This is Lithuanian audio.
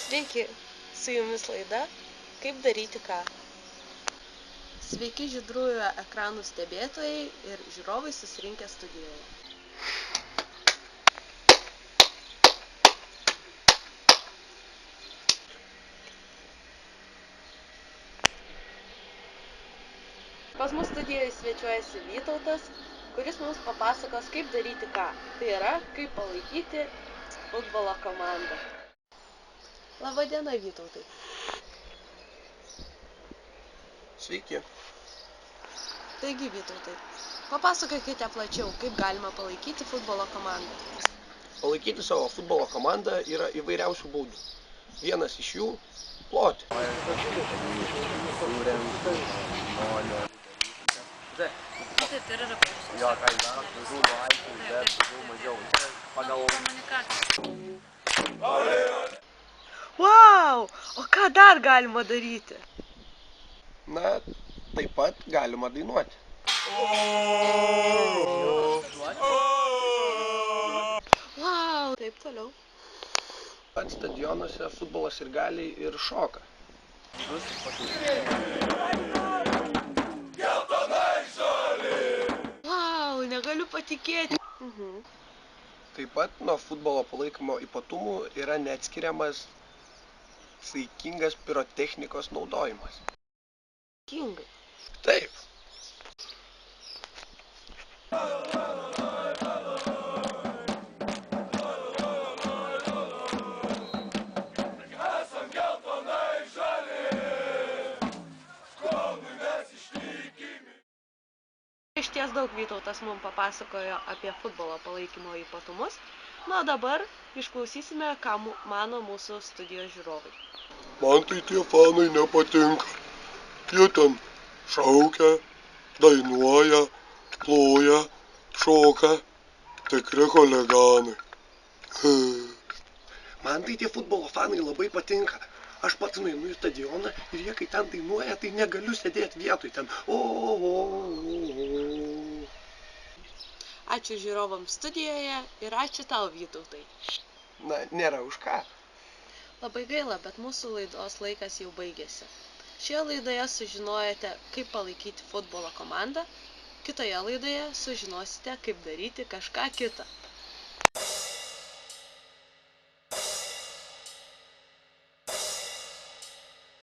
Sveiki, su jumis laida Kaip daryti ką. Sveiki žydrųjų ekranų stebėtojai ir žiūrovai susirinkę studijoje. Pas mus studijoje svečiuojasi Vytautas, kuris mums papasakos, kaip daryti ką. Tai yra, kaip palaikyti futbolo komandą. Labadiena, Vytautai. Sveiki. Taigi, Vytautai, papasakokite plačiau, kaip galima palaikyti futbolo komandą. Palaikyti savo futbolo komandą yra įvairiausių būdų. Vienas iš jų – ploti. Vau! O ką dar galima daryti? Na, taip pat galima dainuoti. Vau! Taip toliau. Pat stadionuose futbolo sirgaliai ir šoka. Vau, negaliu patikėti. Taip pat nuo futbolo palaikymo ypatumų yra neatskiriamas saikingas pirotechnikos naudojimas. Kingai. Taip. Išties daug Vytautas mums papasakojo apie futbolo palaikymo ypatumus. Na, dabar išklausysime, ką mano mūsų studijos žiūrovai. Man tai tie fanai nepatinka. Jie ten šaukia, dainuoja, ploja, šoka. Tikri chuliganai. Man tai tie futbolo fanai labai patinka. Aš pats nueinu į stadioną ir jie, kai ten dainuoja, tai negaliu sėdėti vietoj ten. Ačiū žiūrovams studijoje ir ačiū tau, Vytautai. Na, nėra už ką. Labai gaila, bet mūsų laidos laikas jau baigėsi. Šioje laidoje sužinojote, kaip palaikyti futbolo komandą. Kitoje laidoje sužinosite, kaip daryti kažką kitą.